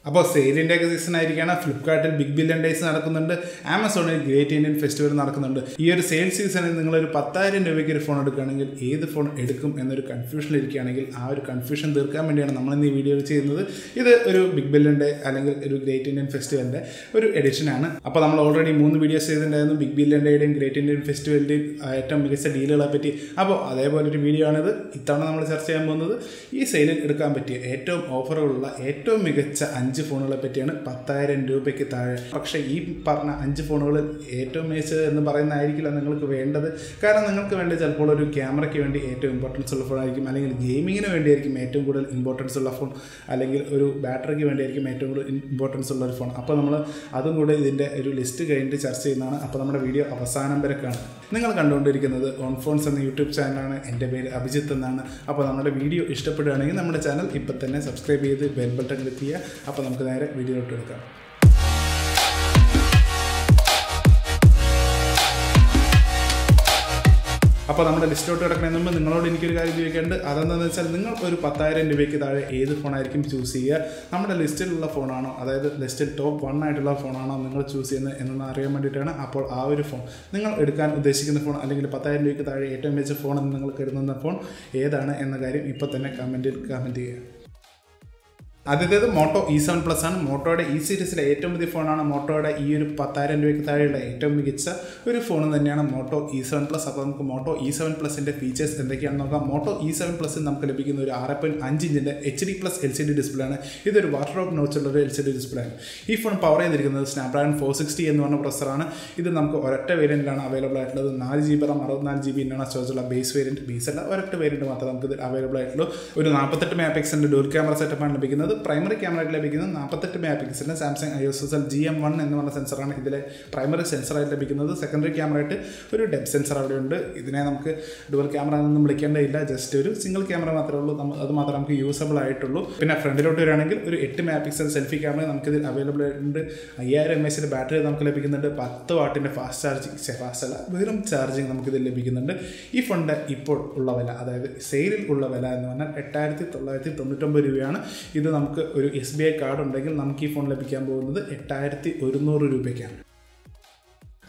അപ്പോൾ സെയിലിൻ്റെ ഒക്കെ സീസൺ ആയിരിക്കുകയാണ്. ഫ്ലിപ്കാർട്ടിൽ ബിഗ് ബില്യൺ ഡേയ്സ് നടക്കുന്നുണ്ട്, ആമസോണിൽ ഗ്രേറ്റ് ഇന്ത്യൻ ഫെസ്റ്റിവൽ നടക്കുന്നുണ്ട്. ഈ ഒരു സെയിൽ സീസണിൽ നിങ്ങളൊരു 10,000 രൂപയ്ക്ക് ഒരു ഫോൺ എടുക്കുകയാണെങ്കിൽ ഏത് ഫോൺ എടുക്കും എന്നൊരു കൺഫ്യൂഷനിൽ ഇരിക്കുകയാണെങ്കിൽ ആ ഒരു കൺഫ്യൂഷൻ തീർക്കാൻ വേണ്ടിയാണ് നമ്മളിന്ന് ഈ വീഡിയോ ചെയ്യുന്നത്. ഇത് ഒരു ബിഗ് ബില്യൺ ഡേ അല്ലെങ്കിൽ ഒരു ഗ്രേറ്റ് ഇന്ത്യൻ ഫെസ്റ്റിവലിൻ്റെ ഒരു എഡിഷനാണ്. അപ്പോൾ നമ്മൾ ഓൾറെഡി 3 വീഡിയോസ് ചെയ്തിട്ടുണ്ടായിരുന്നു ബിഗ് ബില്യൺ ഡേയുടെയും ഗ്രേറ്റ് ഇന്ത്യൻ ഫെസ്റ്റിവലിൻ്റെയും ഏറ്റവും മികച്ച ഡീലുകളെ പറ്റി. അപ്പോൾ അതേപോലെ ഒരു വീഡിയോ ആണിത്. ഇത്തവണ നമ്മൾ ചർച്ച ചെയ്യാൻ പോകുന്നത് ഈ സെയിലിൽ എടുക്കാൻ പറ്റിയ ഏറ്റവും ഓഫറുകളുള്ള ഏറ്റവും മികച്ച 5 ഫോണുകളെ പറ്റിയാണ്. 10,000 രൂപയ്ക്ക് താഴെ. പക്ഷേ ഈ പറഞ്ഞ 5 ഫോണുകളിൽ ഏറ്റവും മികച്ചത് എന്ന് പറയുന്നതായിരിക്കില്ല നിങ്ങൾക്ക് വേണ്ടത്. കാരണം നിങ്ങൾക്ക് വേണ്ടി ചിലപ്പോൾ ഒരു ക്യാമറയ്ക്ക് വേണ്ടി ഏറ്റവും ഇമ്പോർട്ടൻസ് ഉള്ള ഫോണായിരിക്കും, അല്ലെങ്കിൽ ഗെയിമിങ്ങിന് വേണ്ടിയായിരിക്കും ഏറ്റവും കൂടുതൽ ഇമ്പോർട്ടൻസ് ഉള്ള ഫോൺ, അല്ലെങ്കിൽ ഒരു ബാറ്ററിക്ക് വേണ്ടിയായിരിക്കും ഏറ്റവും കൂടുതൽ ഇമ്പോർട്ടൻസ് ഉള്ള ഒരു ഫോൺ. അപ്പോൾ നമ്മൾ അതും കൂടെ ഇതിൻ്റെ ഒരു ലിസ്റ്റ് കഴിഞ്ഞിട്ട് ചർച്ച ചെയ്യുന്നതാണ്. അപ്പോൾ നമ്മുടെ വീഡിയോ അവസാനം വരെ കാണും. നിങ്ങൾ കണ്ടുകൊണ്ടിരിക്കുന്നത് ഓൺ ഫോൺസ് എന്ന യൂട്യൂബ് ചാനലാണ്. എൻ്റെ പേര് അഭിജിത്ത് എന്നാണ്. അപ്പോൾ നമ്മുടെ വീഡിയോ ഇഷ്ടപ്പെടുകയാണെങ്കിൽ നമ്മുടെ ചാനൽ ഇപ്പം തന്നെ സബ്സ്ക്രൈബ് ചെയ്ത് ബെൽ ബട്ടൺ ക്ലിക്ക് ചെയ്യുക. അപ്പോൾ നമുക്ക് നേരെ വീഡിയോയിലോട്ട് എടുക്കാം. അപ്പോൾ നമ്മുടെ ലിസ്റ്റിലോട്ട് കിടക്കുന്നതിന് മുമ്പ് നിങ്ങളോട് എനിക്കൊരു കാര്യം ചോദിക്കേണ്ടത്. അതെന്താണെന്ന് വെച്ചാൽ നിങ്ങൾ ഒരു 10,000 രൂപയ്ക്ക് താഴെ ഏത് ഫോണായിരിക്കും ചൂസ് ചെയ്യുക? നമ്മുടെ ലിസ്റ്റിലുള്ള ഫോണാണോ, അതായത് ലിസ്റ്റിൽ ടോപ്പ് 1 ആയിട്ടുള്ള ഫോണാണോ നിങ്ങൾ ചൂസ് ചെയ്യുന്നത് എന്നൊന്ന് അറിയാൻ വേണ്ടിയിട്ടാണ്. അപ്പോൾ ആ ഒരു ഫോൺ നിങ്ങൾ എടുക്കാൻ ഉദ്ദേശിക്കുന്ന ഫോൺ, അല്ലെങ്കിൽ 10,000 രൂപയ്ക്ക് താഴെ ഏറ്റവും മികച്ച ഫോൺ എന്ന് നിങ്ങൾ കരുതുന്ന ഫോൺ ഏതാണ് എന്ന കാര്യം ഇപ്പോൾ തന്നെ കമൻറ്റ് ചെയ്യുക. ആദ്യത്തേത് മോട്ടോ E7 പ്ലസ് ആണ്. മോട്ടോയുടെ ഈ സീരീസിലെ ഏറ്റവും പുതിയ ഫോണാണ്. മോട്ടോയുടെ ഈ ഒരു 10,000 രൂപയ്ക്ക് താഴെയുള്ള ഏറ്റവും മികച്ച ഒരു ഫോൺ തന്നെയാണ് മോട്ടോ E7 പ്ലസ്. അപ്പോൾ നമുക്ക് മോട്ടോ E7 പ്ലസിൻ്റെ ഫീച്ചേഴ്സ് എന്തൊക്കെയാണെന്ന് നോക്കാം. മോട്ടോ E7 പ്ലസിൽ നമുക്ക് ലഭിക്കുന്ന ഒരു 6.5 ഇഞ്ചിൻ്റെ HD+ LCD ഡിസ്പ്ലേ ആണ്. ഇതൊരു വാട്ടർ ഡ്രോപ്പ് നോച്ചുള്ളൊരു LCD ഡിസ്പ്ലേ ആണ്. ഈ ഫോൺ പവർ ചെയ്തിരിക്കുന്നത് സ്നാപ്ഡ്രാഗൺ 460 എന്ന് പറഞ്ഞ പ്രൊസറാണ്. ഇത് നമുക്ക് ഒരൊറ്റ വേരിയൻറ്റിലാണ് അവൈലബിൾ ആയിട്ടുള്ളത്. 4GB RAM 64GB ഇൻ്റർണൽ സ്റ്റോറേജുള്ള ബേസ് വേരിയൻറ്റ്. ബേസല്ല, ഒരൊറ്റ വേരിയൻറ്റ് മാത്രമേ നമുക്ക് ഇത് അവൈലബിൾ ആയിട്ടുള്ളൂ. ഒരു 48 മെഗാ പിക്സലിൻ്റെ ഡുവൽ ക്യാമറ സെറ്റപ്പാണ് ലഭിക്കുന്നത്. പ്രൈമറി ക്യാമറയ്ക്ക് ലഭിക്കുന്നത് 48 മെഗാ പിക്സലിൻ്റെ സാംസങ് ISOCELL GM1 എന്ന് പറഞ്ഞ സെൻസറാണ് ഇതിലെ പ്രൈമറി സെൻസറായിട്ട് ലഭിക്കുന്നത്. സെക്കൻഡറി ക്യാമറയായിട്ട് ഒരു ഡെപ്ത് സെൻസർ അവിടെ ഉണ്ട്. ഇതിനെ നമുക്ക് ഡുവൽ ക്യാമറ എന്നൊന്നും വിളിക്കേണ്ടതില്ല, ജസ്റ്റ് ഒരു സിംഗിൾ ക്യാമറ മാത്രമേ ഉള്ളൂ. അത് മാത്രമേ നമുക്ക് യൂസബിൾ ആയിട്ടുള്ളൂ. പിന്നെ ഫ്രണ്ടിലോട്ട് വരികയാണെങ്കിൽ ഒരു 8 മെഗാ പിക്സൽ സെൽഫി ക്യാമറ നമുക്കിതിൽ അവൈലബിൾ ആയിട്ടുണ്ട്. 5000 mAh ബാറ്ററി നമുക്ക് ലഭിക്കുന്നുണ്ട്. 10 വാട്ടിൻ്റെ ഫാസ്റ്റ് ചാർജിങ്, വെറും ചാർജിങ് നമുക്കിതിൽ ലഭിക്കുന്നുണ്ട്. ഈ ഫോണിൻ്റെ ഇപ്പോൾ ഉള്ള വില, അതായത് സെയിലിൽ ഉള്ള വില എന്ന് പറഞ്ഞാൽ 8,999 രൂപയാണ്. ഇത് നമുക്ക് ഒരു SBI കാർഡ് ഉണ്ടെങ്കിൽ നമുക്ക് ഈ ഫോൺ ലഭിക്കാൻ പോകുന്നത് 8,100 രൂപയ്ക്കാണ്.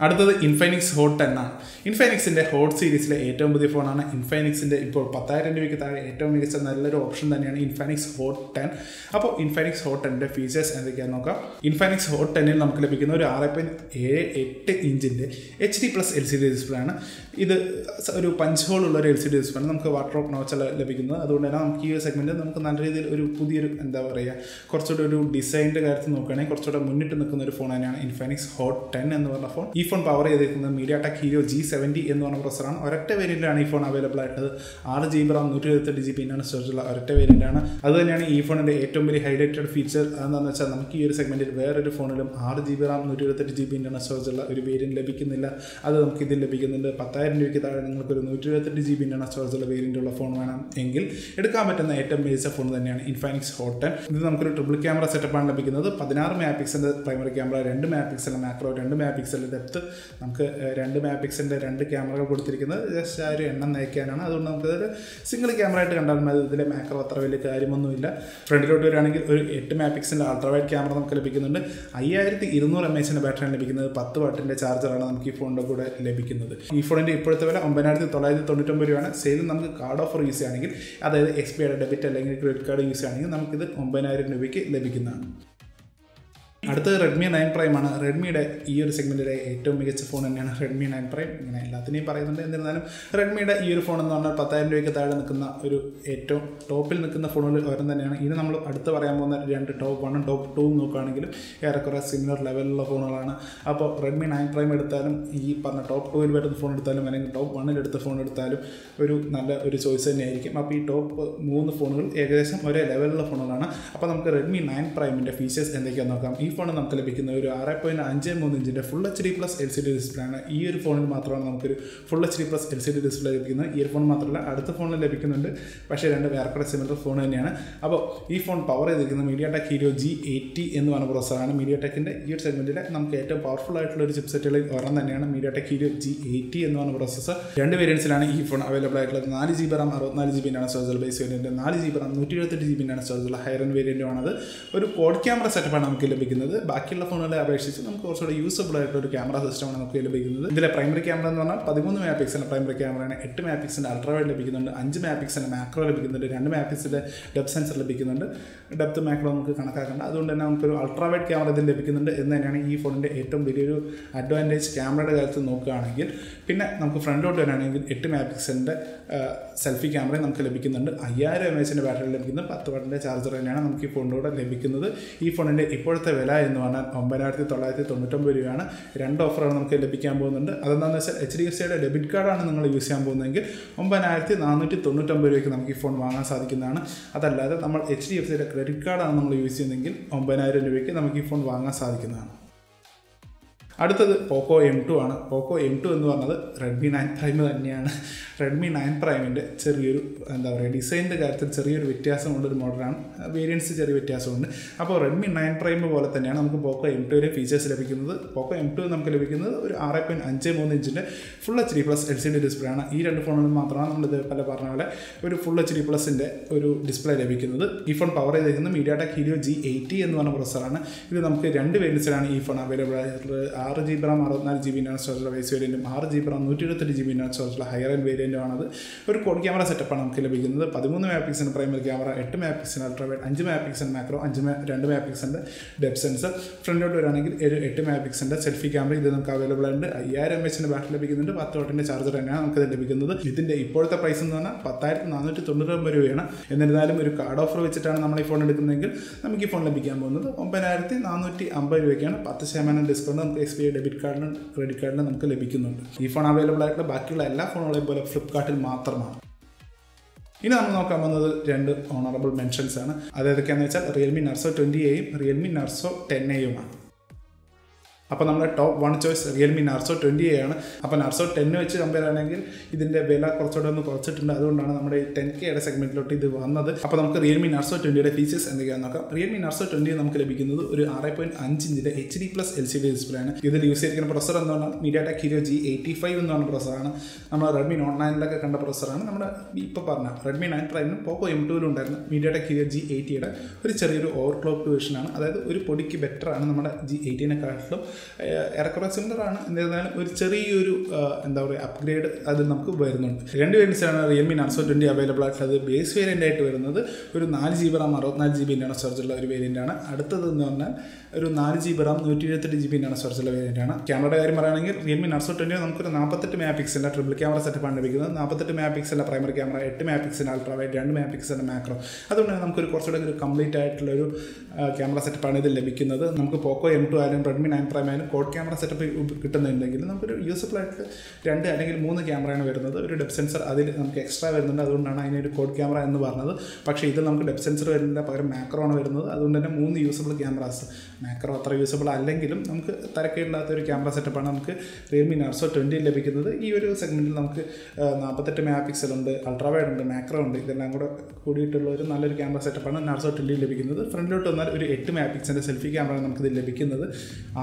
അടുത്തത് ഇൻഫൈനിക്സ് ഹോട്ട് 10 ആണ്. ഇൻഫൈനിക്സിൻ്റെ ഹോട്ട് സീരീസിലെ ഏറ്റവും പുതിയ ഫോണാണ്. ഇൻഫൈനിക്സിൻ്റെ ഇപ്പോൾ 10,000 രൂപയ്ക്ക് താഴെ ഏറ്റവും മികച്ച നല്ലൊരു ഓപ്ഷൻ തന്നെയാണ് ഇൻഫൈനിക്സ് ഹോട്ട് 10. അപ്പോൾ ഇൻഫൈനിക്സ് ഹോട്ട് 10ൻ്റെ ഫീച്ചേഴ്സ് എന്തൊക്കെയാണെന്ന് നോക്കാം. ഇൻഫൈനിക്സ് ഹോട്ട് 10ൽ നമുക്ക് ലഭിക്കുന്ന ഒരു 6.78 ഇഞ്ചിൻ്റെ HD+ LCD ഡിസ്പ്ലേ ആണ്. ഇത് ഒരു പഞ്ച് ഹോൾ ഉള്ള ഒരു LCD ഡിസ്പ്ലേ ആണ്. നമുക്ക് വാട്ടർ ഡ്രോപ്പ് നോച്ചല്ല ലഭിക്കുന്നത്. അതുകൊണ്ട് തന്നെ നമുക്ക് ഈ സെഗ്മെൻറ്റ് നമുക്ക് നല്ല രീതിയിൽ ഒരു പുതിയൊരു എന്താ പറയുക, കുറച്ചുകൂടി ഒരു ഡിസൈനിൻ്റെ കാര്യത്തിൽ നോക്കുകയാണെങ്കിൽ കുറച്ചുകൂടെ മുന്നിട്ട് നിൽക്കുന്ന ഒരു ഫോൺ തന്നെയാണ് ഇൻഫൈനിക്സ് ഹോട്ട് 10 എന്ന് പറഞ്ഞ ഫോൺ. ഈ ഫോൺ പവർ ചെയ്തിരിക്കുന്നത് MediaTek Helio G70 എന്ന് പറഞ്ഞ പ്രൊസറാണ്. ഒരൊറ്റ വേരിയൻ്റാണ് ഈ ഫോൺ അവൈലബിൾ ആയിട്ടുള്ളത്. 6GB RAM 128GB ഇൻ്റർണൽ സ്റ്റോറേജുള്ള ഒരൊറ്റ വേരിയൻ്റാണ്. അത് തന്നെയാണ് ഈ ഫോണിൻ്റെ ഏറ്റവും വലിയ ഹൈലൈറ്റഡ് ഫീച്ചർ. അതെന്താണെന്ന് വെച്ചാൽ നമുക്ക് ഈ ഒരു സെഗ്മെൻറ്റിൽ വേറൊരു ഫോണിലും 6GB RAM 128GB ഇൻ്റർണൽ സ്റ്റോറേജുള്ള ഒരു വേരിയൻറ്റ് ലഭിക്കുന്നില്ല. അത് നമുക്ക് ഇതിൽ ലഭിക്കുന്നുണ്ട്. 10,000 രൂപയ്ക്ക് താഴെ നിങ്ങൾക്കൊരു 128GB ഇൻ്റർണൽ സ്റ്റോറേജുള്ള വേരിയൻ്റുള്ള ഫോൺ വേണം എങ്കിൽ എടുക്കാൻ പറ്റുന്ന ഏറ്റവും മികച്ച ഫോൺ തന്നെയാണ് ഇൻഫൈനിക്സ് ഹോട്ട് 10. ഇത് നമുക്കൊരു ട്രിപ്പിൾ ക്യാമറ സെറ്റപ്പാണ് ലഭിക്കുന്നത്. 16 മെഗാ പിക്സലിൻ്റെ പ്രൈമറി ക്യാമറ, 2 മെഗാ പിക്സലിൻ്റെ മാക്രോ, 2 മെഗാ പിക്സലിൻ്റെ ഡെപ്ത്. നമുക്ക് 2 മെഗാ പിക്സലിൻ്റെ 2 ക്യാമറകൾ കൊടുത്തിരിക്കുന്നത് ജസ്റ്റ് ആ ഒരു എണ്ണം നയിക്കാനാണ്. അതുകൊണ്ട് നമുക്കതൊരു സിംഗിൾ ക്യാമറ ആയിട്ട് കണ്ടാൽ മതി. ഇതിലെ മാക്രോ അത്ര വലിയ കാര്യമൊന്നുമില്ല. ഫ്രണ്ടിലോട്ട് വരികയാണെങ്കിൽ ഒരു 8 മെഗാ പിക്സലിൻ്റെ അൾട്രാവൈഡ് ക്യാമറ നമുക്ക് ലഭിക്കുന്നുണ്ട്. 5200 mAh ബാറ്ററിയാണ് ലഭിക്കുന്നത്. 10 വാട്ടിൻ്റെ ചാർജറാണ് നമുക്ക് ഈ ഫോണിൻ്റെ കൂടെ ലഭിക്കുന്നത്. ഈ ഫോണിൻ്റെ ഇപ്പോഴത്തെ വില 9,999 രൂപയാണ്. സെയിലിൽ നമുക്ക് കാർഡ് ഓഫർ യൂസ് ചെയ്യുകയാണെങ്കിൽ, അതായത് SBIയുടെ ഡെബിറ്റ് അല്ലെങ്കിൽ ക്രെഡിറ്റ് കാർഡ് യൂസ് ചെയ്യുകയാണെങ്കിൽ നമുക്കിത് 9,000 രൂപയ്ക്ക് ലഭിക്കുന്നതാണ്. അടുത്തത് റെഡ്മി 9 പ്രൈം ആണ്. റെഡ്മിയുടെ ഈ ഒരു സെഗ്മെൻറ്റിലെ ഏറ്റവും മികച്ച ഫോൺ തന്നെയാണ് റെഡ്മി 9 പ്രൈം. ഇങ്ങനെ എല്ലാത്തിനെയും പറയുന്നുണ്ട്. എന്നിരുന്നാലും റെഡ്മിയുടെ ഈ ഒരു ഫോൺ എന്ന് പറഞ്ഞാൽ 10,000 രൂപയ്ക്ക് താഴെ നിൽക്കുന്ന ഒരു ഏറ്റവും ടോപ്പിൽ നിൽക്കുന്ന ഫോണുകളിൽ ഒരെണ്ണം തന്നെയാണ്. ഇത് നമ്മൾ അടുത്ത് പറയാൻ പോകുന്ന 2 ടോപ്പ് 1ഉം ടോപ്പ് 2ഉം നോക്കുകയാണെങ്കിലും ഏറെക്കുറെ സിമിലർ ലെവലിലുള്ള ഫോണുകളാണ്. അപ്പോൾ റെഡ്മി 9 പ്രൈം എടുത്താലും ഈ പറഞ്ഞ ടോപ്പ് 2ൽ വരുന്ന ഫോൺ എടുത്താലും അല്ലെങ്കിൽ ടോപ്പ് 1ൽ എടുത്ത ഫോൺ എടുത്താലും ഒരു നല്ല ഒരു ചോയ്സ് തന്നെയായിരിക്കും. അപ്പോൾ ഈ ടോപ്പ് 3 ഫോണുകൾ ഏകദേശം ഒരേ ലെവലിലുള്ള ഫോണുകളാണ്. അപ്പോൾ നമുക്ക് റെഡ്മി 9 പ്രൈമിൻ്റെ ഫീച്ചേഴ്സ് എന്തൊക്കെയാണെന്ന് നോക്കാം. ഈ ഫോൺ നമുക്ക് ലഭിക്കുന്ന ഒരു 6.53 ഇഞ്ചിൻ്റെ full HD plus LCD display ആണ്. ഈ ഒരു ഫോണിൽ മാത്രമാണ് നമുക്കൊരു full HD plus LCD display ലഭിക്കുന്നത്. ഈ ഒരു ഫോൺ മാത്രമല്ല അടുത്ത ഫോണിൽ ലഭിക്കുന്നുണ്ട്, പക്ഷേ രണ്ട് വേറെ സിമിലർ ഫോൺ തന്നെയാണ്. അപ്പോൾ ഈ ഫോൺ പവർ ചെയ്തിരിക്കുന്നത് MediaTek Helio G80 എന്ന് പറഞ്ഞ പ്രോസസ്സറാണ്. MediaTekൻ്റെ ഈ ഒരു സെഗ്മെൻറ്റിലെ നമുക്ക് ഏറ്റവും പവർഫുൾ ആയിട്ടുള്ള ഒരു ചിപ്സെറ്റുകളിൽ ഒരെണ്ണം തന്നെയാണ് MediaTek Helio G80 എന്ന് പറഞ്ഞ പ്രോസസ്സർ. രണ്ട് വേരിയൻസിലാണ് ഈ ഫോൺ അവൈലബിൾ ആയിട്ടുള്ളത്. 4GB RAM 64GB storage base variant, 4GB RAM 128GB സ്റ്റോറേജുള്ള ഹൈ റൺ വേരിയൻറ്റുമാണത്. ഒരു ക്വാഡ് ക്യാമറ സെറ്റപ്പാണ് നമുക്ക് ലഭിക്കുന്നത്. ബാക്കിയുള്ള ഫോണുകളെ അപേക്ഷിച്ച് നമുക്ക് കുറച്ചുകൂടി യൂസബിൾ ആയിട്ടുള്ള ഒരു ക്യാമറ സിസ്റ്റമാണ് നമുക്ക് ലഭിക്കുന്നത്. ഇതിലെ പ്രൈമറി ക്യാമറ എന്ന് പറഞ്ഞാൽ 13 മെഗാ പിക്സലിൻ്റെ പ്രൈമറി ക്യാമറയാണ്, 8 മെഗാ പിക്സലിൻ്റെ അൾട്രാവൈഡ് ലഭിക്കുന്നുണ്ട്, 5 മെഗാ പിക്സലിൻ്റെ മാക്രോ ലഭിക്കുന്നുണ്ട്, 2 മെഗാ പിക്സലിൻ്റെ ഡെപ്ത് സെൻസർ ലഭിക്കുന്നുണ്ട്. ഡെപ്ത് മാക്രോ നമുക്ക് കണക്കാക്കേണ്ട, അതുകൊണ്ട് തന്നെ നമുക്കൊരു അൾട്രാവൈഡ് ക്യാമറ ഇതിൽ ലഭിക്കുന്നുണ്ട് എന്ന് തന്നെയാണ് ഈ ഫോണിൻ്റെ ഏറ്റവും വലിയൊരു അഡ്വാൻറ്റേജ് ക്യാമറയുടെ കാര്യത്തിൽ നോക്കുകയാണെങ്കിൽ. പിന്നെ നമുക്ക് ഫ്രണ്ടിലോട്ട് വരികയാണെങ്കിൽ 8 മെഗാ പിക്സലിൻ്റെ സെൽഫി ക്യാമറ നമുക്ക് ലഭിക്കുന്നുണ്ട്. 5000 mAh ബാറ്ററി ലഭിക്കുന്നത്, 10 വാട്ടിൻ്റെ ചാർജർ തന്നെയാണ് നമുക്ക് ഈ ഫോണിലൂടെ ലഭിക്കുന്നത്. ഈ ഫോണിൻ്റെ ഇപ്പോഴത്തെ വില എന്ന് പറഞ്ഞാൽ 9999 രൂപയാണ്. രണ്ട് ഓഫറാണ് നമുക്ക് ലഭിക്കാൻ പോകുന്നുണ്ട്. അതെന്താണെന്ന് വെച്ചാൽ HDFCയുടെ ഡെബിറ്റ് കാർഡാണ് നിങ്ങൾ യൂസ് ചെയ്യാൻ പോകുന്നതെങ്കിൽ 9499 രൂപയ്ക്ക് നമുക്ക് ഈ ഫോൺ വാങ്ങാൻ സാധിക്കുന്നതാണ്. അതല്ലാതെ നമ്മൾ HDFCയുടെ ക്രെഡിറ്റ് കാർഡാണ് നമ്മൾ യൂസ് ചെയ്യുന്നതെങ്കിൽ 9000 രൂപയ്ക്ക് നമുക്ക് ഈ ഫോൺ വാങ്ങാൻ സാധിക്കുന്നതാണ്. അടുത്തത് പോക്കോ M2 ആണ്. പോക്കോ M2 എന്ന് പറഞ്ഞത് റെഡ്മി 9 പ്രൈം തന്നെയാണ്. റെഡ്മി 9 പ്രൈമിൻ്റെ ചെറിയൊരു ഡിസൈനിൻ്റെ കാര്യത്തിൽ ചെറിയൊരു വ്യത്യാസമുള്ളൊരു മോഡലാണ്. വേരിയൻസ് ചെറിയ വ്യത്യാസമുണ്ട്. അപ്പോൾ റെഡ്മി 9 പ്രൈം പോലെ തന്നെയാണ് നമുക്ക് പോക്കോ M2യുടെ ഫീച്ചേഴ്സ് ലഭിക്കുന്നത്. പോക്കോ M2 നമുക്ക് ലഭിക്കുന്നത് ഒരു 6.53 ഇഞ്ചിൻ്റെ full HD plus LCD display ആണ്. ഈ രണ്ട് ഫോണുകളിൽ മാത്രമാണ് നമ്മളിത് പറഞ്ഞ പോലെ ഒരു ഫുൾ HD പ്ലസിൻ്റെ ഒരു ഡിസ്പ്ലേ ലഭിക്കുന്നത്. ഈ ഫോൺ പവർ ചെയ്തിരിക്കുന്നത് MediaTek Helio G80 എന്ന് പറഞ്ഞ പ്രോസസ്സറാണ്. ഇത് നമുക്ക് രണ്ട് വേരിയൻസിലാണ് ഈ ഫോൺ അവൈലബിൾ ആയിട്ടുള്ളത്. 6GB RAM 64GB സ്റ്റോറേജുള്ള ബേസ് വേരിയൻറ്റും 6GB RAM 128GB സ്റ്റോറേജുള്ള ഹൈ റൺ വേരിയൻറ്റുമാണത്. ഒരു ക്വാഡ് ക്യാമറ സെറ്റപ്പാണ് നമുക്ക് ലഭിക്കുന്നത്. 13 മെഗാ പിക്സലിൻ്റെ primary camera, 8 mega pixel ultrawide, 5 mega pixel macro, 2 mega പിക്സലിൻ്റെ ഡെപ്ത് സെൻസർ. ഫ്രണ്ടിലോട്ട് വരികയാണെങ്കിൽ 8 മെഗാ പിക്സലിൻ്റെ സെൽഫി ക്യാമറ ഇത് നമുക്ക് അവൈലബിൾ ഉണ്ട്. 5000 mAh ബാറ്ററി ലഭിക്കുന്നുണ്ട്, 10 വാട്ടിൻ്റെ ചാർജർ തന്നെയാണ് നമുക്കിത് ലഭിക്കുന്നത്. ഇതിൻ്റെ ഇപ്പോഴത്തെ പ്രൈസ് എന്ന് പറഞ്ഞാൽ 10,499 രൂപയാണ്. എന്നിരുന്നാലും ഒരു കാർഡ് ഓഫർ വെച്ചിട്ടാണ് നമ്മൾ ഈ ഫോൺ എടുക്കുന്നതെങ്കിൽ നമുക്ക് ഈ ഫോൺ ലഭിക്കാൻ പോകുന്നത് 9450 രൂപയ്ക്കാണ്. 10% ഡിസ്കൗണ്ട് നമുക്ക് SBI ഡെബിറ്റ് കാർഡിനും ക്രെഡിറ്റ് കാർഡിനും നമുക്ക് ലഭിക്കുന്നുണ്ട്. ഈ ഫോൺ അവൈലബിൾ ആയിട്ടുള്ള ബാക്കിയുള്ള എല്ലാ ഫോണുകളെയും പോലെ ഫ്ലിപ്കാർട്ടിൽ മാത്രമാണ്. ഇനി നമ്മൾ നോക്കാൻ പോകുന്നത് രണ്ട് ഓണറബിൾ മെൻഷൻസ് ആണ്. അതേതൊക്കെയാണെന്ന് വെച്ചാൽ Realme Narzo 20A Realme Narzo 10A അപ്പോൾ നമ്മുടെ top 1 choice Realme Narzo 20A ആണ്. അപ്പോൾ നർസോ 10 വെച്ച് കമ്പയർ ആണെങ്കിൽ ഇതിൻ്റെ വില കുറച്ചുകൂടെ ഒന്ന് കുറച്ചിട്ടുണ്ട്. അതുകൊണ്ടാണ് നമ്മുടെ ഈ 10Kയുടെ സെഗ്മെൻറ്റിലോട്ട് ഇത് വന്നത്. അപ്പോൾ നമുക്ക് റിയൽമി നർസോ 20യുടെ ഫീച്ചേഴ്സ് എന്തൊക്കെയാണെന്ന് നോക്കാം. റിയൽമി നർസോ 20 നമുക്ക് ലഭിക്കുന്നത് ഒരു 6.5 ഇഞ്ചിൻ്റെ HD പ്ലസ് LCD ഡിസ്പ്ലേ ആണ്. ഇതിൽ യൂസ് ചെയ്തിരിക്കുന്ന പ്രൊസസ്സർ എന്ന് പറഞ്ഞാൽ MediaTek Helio G85 എന്ന് പറഞ്ഞ പ്രൊസസ്സറാണ്. നമ്മൾ റെഡ്മി നോട്ട് 9 കണ്ട പ്രൊസസ്സറാണ്. നമ്മുടെ ഇപ്പോൾ പറഞ്ഞ റെഡ്മി 9 പ്രൈമിനും പോക്കോ M2 ഉണ്ടായിരുന്ന MediaTek Helio G80യുടെ ഒരു ചെറിയൊരു ഓവർ ക്ലോക്ക്ഡ് വേർഷനാണ്. അതായത് ഒരു പൊടിക്ക് ബെറ്ററാണ് നമ്മുടെ G80നെക്കാട്ടിലും. ഏറെക്കുറെ സിമിലറാണ്. എന്നിരുന്നാലും ഒരു ചെറിയൊരു അപ്ഗ്രേഡ് അത് നമുക്ക് വരുന്നുണ്ട്. രണ്ട് വേരിയൻസാണ് റിയൽമി നർസോ 20 അവൈലബിൾ ആയിട്ടുള്ളത്. ബേസ് വേരിയൻ്റ് ആയിട്ട് വരുന്നത് ഒരു 4GB RAM 64GB സ്റ്റോറേജുള്ള ഒരു വേരിയൻ്റാണ്. അടുത്തത് എന്ന് പറഞ്ഞാൽ ഒരു 4GB RAM 128GB സ്റ്റോറേജുള്ള വേരിയൻ്റാണ്. ക്യാമറയുടെ കാര്യം പറയുകയാണെങ്കിൽ റിയൽമി നർസോ 20 നമുക്കൊരു 48 മെഗാ പിക്സലിൻ്റെ ട്രിപ്പിൾ ക്യാമറ സെറ്റപ്പാണ് ലഭിക്കുന്നത്. 48 മെഗാ പിക്സലിൻ്റെ പ്രൈമറി ക്യാമറ, 8 മെഗാ പിക്സലിൻ്റെ അൾട്രാവൈഡ്, 2 മെഗാ പിക്സലിൻ്റെ മാക്രോ. അതുകൊണ്ട് തന്നെ നമുക്കൊരു കുറച്ചുകൂടെ ഒരു കംപ്ലീറ്റ് ആയിട്ടുള്ളൊരു ക്യാമറ സെറ്റപ്പാണ് ഇത് ലഭിക്കുന്നത്. നമുക്ക് പോക്കോ M2 ആയാലും റെഡ്മി 9 പ്രൈം ആയാലും കോഡ് ക്യാമറ സെറ്റപ്പ് കിട്ടുന്നുണ്ടെങ്കിൽ നമുക്കൊരു യൂസബിൾ ആയിട്ട് 2 അല്ലെങ്കിൽ 3 ക്യാമറയാണ് വരുന്നത്. ഒരു ഡെപ്ത് സെൻസർ അതിൽ നമുക്ക് എക്സ്ട്രാ വരുന്നുണ്ട്. അതുകൊണ്ടാണ് അതിനൊരു കോഡ് ക്യാമറ എന്ന് പറഞ്ഞത്. പക്ഷേ ഇത് നമുക്ക് ഡെപ്ത് സെൻസർ വരുന്നില്ല, പകരം മാക്രോ ആണ് വരുന്നത്. അതുകൊണ്ട് തന്നെ 3 യൂസബിൾ ക്യാമറാസ്. മാക്രോ അത്ര യൂസബിൾ അല്ലെങ്കിലും നമുക്ക് തരക്കേടില്ലാത്ത ഒരു ക്യാമറ സെറ്റപ്പാണ് നമുക്ക് റിയൽമി നർസോ 20 ലഭിക്കുന്നത്. ഈ ഒരു സെഗ്മെൻറ്റിൽ നമുക്ക് 48 മെഗാ പിക്സൽ ഉണ്ട്, അൾട്രാവൈഡ് ഉണ്ട്, മാക്രോ ഉണ്ട്. ഇതെല്ലാം കൂടെ കൂടിയിട്ടുള്ള ഒരു നല്ലൊരു ക്യാമറ സെറ്റപ്പാണ് നർസോ 20 ലഭിക്കുന്നത്. ഫ്രണ്ടിലോട്ട് വന്നാൽ ഒരു 8 മെഗാ പിക്സലിൻ്റെ സെൽഫി ക്യാമറ നമുക്കിത് ലഭിക്കുന്നത്.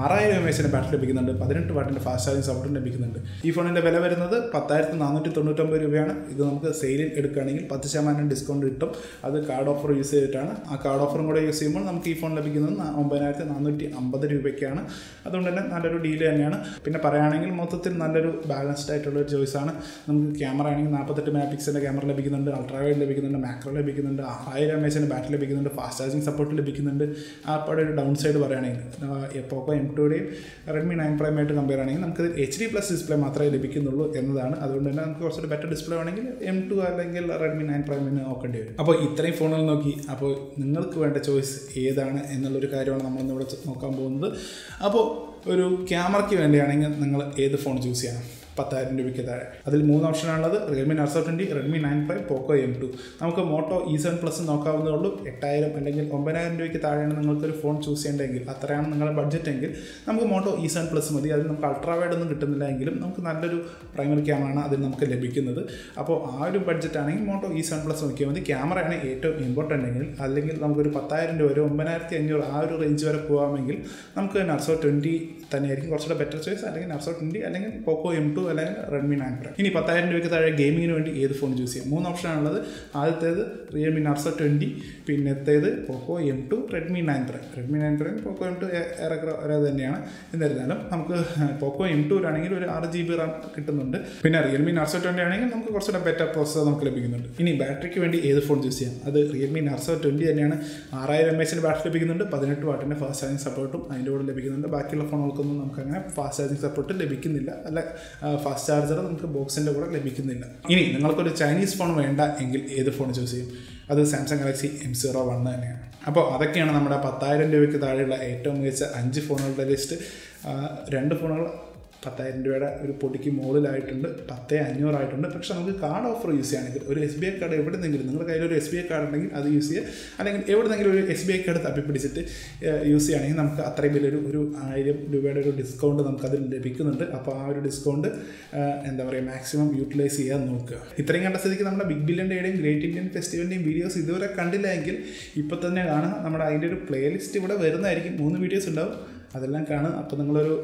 6000 mAh ബാറ്ററി ലഭിക്കുന്നുണ്ട്, 18 വാട്ടിൻ്റെ ഫാസ്റ്റ് ചാർജിങ് സപ്പോർട്ടും ലഭിക്കുന്നുണ്ട്. ഈ ഫോണിൻ്റെ വില വരുന്നത് 10,499 രൂപയാണ്. ഇത് നമുക്ക് സെയിലിൽ എടുക്കുകയാണെങ്കിൽ 10% ഡിസ്കൗണ്ട് കിട്ടും. അത് കാർഡ് ഓഫർ യൂസ് ചെയ്തിട്ടാണ്. ആ കാർഡ് ഓഫറും കൂടെ യൂസ് ചെയ്യുമ്പോൾ നമുക്ക് ഈ ഫോൺ ലഭിക്കുന്നത് 9450 രൂപയ്ക്കാണ്. അതുകൊണ്ട് തന്നെ നല്ലൊരു ഡീല് തന്നെയാണ്. പിന്നെ പറയുകയാണെങ്കിൽ മൊത്തത്തിൽ നല്ലൊരു ബാലൻസ്ഡ് ആയിട്ടുള്ളൊരു ചോയ്സാണ്. നമുക്ക് ക്യാമറ ആണെങ്കിൽ 48 മെഗാ പിക്സലിൻ്റെ ക്യാമറ ലഭിക്കുന്നുണ്ട്, അൾട്രാവൈഡ് ലഭിക്കുന്നുണ്ട്, മാക്രോ ലഭിക്കുന്നുണ്ട്, 6000 mAh ബാറ്ററി ലഭിക്കുന്നുണ്ട്, ഫാസ്റ്റ് ചാർജിങ് സപ്പോർട്ട് ലഭിക്കുന്നുണ്ട്. ആ അപ്പോൾ ഒരു ഡൗൺ സൈഡ് പറയുകയാണെങ്കിൽ പോക്കോ M2യുടെയും റെഡ്മി 9 പ്രൈമായിട്ട് കമ്പയർ ആണെങ്കിൽ നമുക്ക് HD പ്ലസ് ഡിസ്പ്ലേ മാത്രമേ ലഭിക്കുന്നുള്ളൂ എന്നതാണ്. അതുകൊണ്ട് തന്നെ നമുക്ക് കുറച്ചൊരു ബെറ്റർ ഡിസ്പ്ലേ ആണെങ്കിൽ M2 അല്ലെങ്കിൽ റെഡ്മി 9 പ്രൈമിന് നോക്കേണ്ടി വരും. അപ്പോൾ ഇത്രയും ഫോണുകൾ നോക്കി അപ്പോൾ നിങ്ങൾക്ക് വേണ്ട ചോയ്സ് ഏതാണ് എന്നുള്ളൊരു കാര്യമാണ് നമ്മളിന്നിവിടെ നോക്കാൻ പോകുന്നത്. അപ്പോൾ ഒരു ക്യാമറയ്ക്ക് വേണ്ടിയാണെങ്കിൽ നിങ്ങൾ ഏത് ഫോൺ ചൂസ് ചെയ്യണം? 10,000 രൂപയ്ക്ക് താഴെ. അതിൽ 3 ഓപ്ഷനാണുള്ളത്: Realme Narzo 20, Redmi 9 prime, Poco M2. നമുക്ക് മോട്ടോ E7 പ്ലസ് നോക്കാവുന്നതേ ഉള്ളൂ. 8,000 അല്ലെങ്കിൽ 9,000 രൂപയ്ക്ക് താഴെയാണ് നിങ്ങൾക്കൊരു ഫോൺ ചൂസ് ചെയ്യേണ്ടതെങ്കിൽ, അത്രയാണ് നിങ്ങളുടെ ബഡ്ജറ്റ് എങ്കിൽ നമുക്ക് മോട്ടോ E7 പ്ലസ് മതി. അതിൽ നമുക്ക് അൾട്രാ വൈഡ് ഒന്നും കിട്ടുന്നില്ല എങ്കിലും നമുക്ക് നല്ലൊരു പ്രൈമറി ക്യാമറയാണ് അതിൽ നമുക്ക് ലഭിക്കുന്നത്. അപ്പോൾ ആ ഒരു ബഡ്ജറ്റ് ആണെങ്കിൽ മോട്ടോ E7 പ്ലസ് നോക്കിയാൽ മതി. ക്യാമറയാണ് ഏറ്റവും ഇമ്പോർട്ടൻ്റ് എങ്കിൽ, അല്ലെങ്കിൽ നമുക്കൊരു 10,000 രൂപ, ഒരു 9,500 ആ ഒരു റേഞ്ച് വരെ പോകാമെങ്കിൽ നമുക്ക് നർസോ 20 തന്നെയായിരിക്കും കുറച്ചുകൂടെ ബെറ്റർ ചോയ്സ്. അല്ലെങ്കിൽ നർസോ 20, അല്ലെങ്കിൽ പോക്കോ M2, അല്ലെങ്കിൽ റെഡ്മി 9 പ്രൈം. ഇനി 10,000 രൂപയ്ക്ക് താഴെ ഗെയിമിങ്ങിന് വേണ്ടി ഏത് ഫോൺ ചൂസ് ചെയ്യാം? 3 ഓപ്ഷനാണുള്ളത്. ആദ്യത്തേത് റിയൽമി നർസോ 20, പിന്നത്തേത് Poco M2, Redmi 9 prime. Redmi 9 prime, Poco M2 ഏറെ തന്നെയാണ്. എന്നിരുന്നാലും നമുക്ക് പോക്കോ M2 ഒരു 6 GB റാം കിട്ടുന്നുണ്ട്. പിന്നെ റിയൽമി നർസോ 20 ആണെങ്കിൽ നമുക്ക് കുറച്ചുകൂടെ ബെറ്റർ പ്രോസസ്സർ നമുക്ക് ലഭിക്കുന്നുണ്ട്. ഇനി ബാറ്ററിക്ക് വേണ്ടി ഏത് ഫോൺ ചൂസ് ചെയ്യാം? അത് റിയൽമി നർസോ 20 തന്നെയാണ്. 6000 mAh ബാറ്ററി ലഭിക്കുന്നുണ്ട്. 18 വാട്ടിൻ്റെ ഫാസ്റ്റ് ചാർജിങ് സപ്പോർട്ടും അതിൻ്റെ കൂടെ ലഭിക്കുന്നുണ്ട്. ബാക്കിയുള്ള ഫോണുകൾക്കൊന്നും നമുക്കങ്ങനെ ഫാസ്റ്റ് ചാർജിങ് സപ്പോർട്ട് ലഭിക്കുന്നില്ല. അല്ല, ഫാസ്റ്റ് ചാർജർ നമുക്ക് ബോക്സിൻ്റെ കൂടെ ലഭിക്കുന്നില്ല. ഇനി നിങ്ങൾക്കൊരു ചൈനീസ് ഫോൺ വേണ്ട എങ്കിൽ ഏത് ഫോൺ ചൂസ് ചെയ്യും? അത് സാംസങ് ഗാലക്സി M01 തന്നെയാണ്. അപ്പോൾ അതൊക്കെയാണ് നമ്മുടെ 10,000 രൂപയ്ക്ക് താഴെയുള്ള ഏറ്റവും മികച്ച 5 ഫോണുകളുടെ ലിസ്റ്റ്. 2 ഫോണുകൾ 10,000 രൂപയുടെ ഒരു പൊടിക്ക് മുകളിലായിട്ടുണ്ട്, 10,500 ആയിട്ടുണ്ട്. പക്ഷേ നമുക്ക് കാർഡ് ഓഫർ യൂസ് ചെയ്യുകയാണെങ്കിൽ ഒരു SBI കാർഡ് എവിടെന്നെങ്കിലും, നിങ്ങളുടെ കയ്യിൽ ഒരു SBI കാർഡ് ഉണ്ടെങ്കിൽ അത് യൂസ് ചെയ്യുക. അല്ലെങ്കിൽ എവിടെന്നെങ്കിലും ഒരു SBI കാർഡ് തപ്പിപ്പിടിച്ചിട്ട് യൂസ് ചെയ്യുകയാണെങ്കിൽ നമുക്ക് അത്രയും വലിയൊരു 1,000 രൂപയുടെ ഒരു ഡിസ്കൗണ്ട് നമുക്കതിൽ ലഭിക്കുന്നുണ്ട്. അപ്പോൾ ആ ഒരു ഡിസ്കൗണ്ട് മാക്സിമം യൂട്ടിലൈസ് ചെയ്യാൻ നോക്കുക. ഇത്രയും കണ്ട സ്ഥിതിക്ക് നമ്മുടെ ബിഗ് ബില്യൺ ഡേയുടെയും ഗ്രേറ്റ് ഇന്ത്യൻ ഫെസ്റ്റിവലിൻ്റെയും വീഡിയോസ് ഇതുവരെ കണ്ടില്ല എങ്കിൽ ഇപ്പോൾ തന്നെ കാണുക. നമ്മുടെ അതിൻ്റെ ഒരു പ്ലേലിസ്റ്റ് ഇവിടെ വരുന്നതായിരിക്കും. 3 വീഡിയോസ് ഉണ്ടാവും, അതെല്ലാം കാണുക. അപ്പോൾ നിങ്ങളൊരു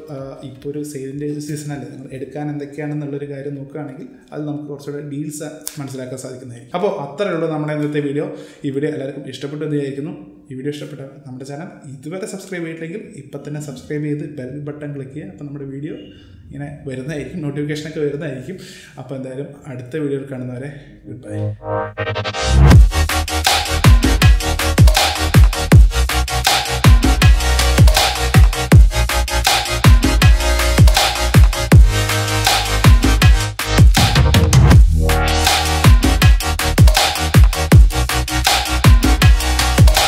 ഇപ്പോൾ ഒരു സെയിലിൻ്റെ സീസണല്ലേ, നിങ്ങൾ എടുക്കാൻ എന്തൊക്കെയാണെന്നുള്ളൊരു കാര്യം നോക്കുകയാണെങ്കിൽ അത് നമുക്ക് കുറച്ചുകൂടെ ഡീൽസ് മനസ്സിലാക്കാൻ സാധിക്കുന്നതായിരിക്കും. അപ്പോൾ അത്രയേ ഉള്ളൂ നമ്മുടെ ഇന്നത്തെ വീഡിയോ. ഈ വീഡിയോ എല്ലാവർക്കും ഇഷ്ടപ്പെട്ടു വിചാരിക്കുന്നു. ഈ വീഡിയോ ഇഷ്ടപ്പെട്ടാൽ നമ്മുടെ ചാനൽ ഇതുവരെ സബ്സ്ക്രൈബ് ചെയ്തിട്ടില്ലെങ്കിൽ ഇപ്പം തന്നെ സബ്സ്ക്രൈബ് ചെയ്ത് ബെൽ ബട്ടൺ ക്ലിക്ക് ചെയ്യുക. അപ്പോൾ നമ്മുടെ വീഡിയോ ഇങ്ങനെ വരുന്നതായിരിക്കും, നോട്ടിഫിക്കേഷനൊക്കെ വരുന്നതായിരിക്കും. അപ്പോൾ എന്തായാലും അടുത്ത വീഡിയോയിൽ കാണുന്നവരെ ഗുഡ് ബൈ.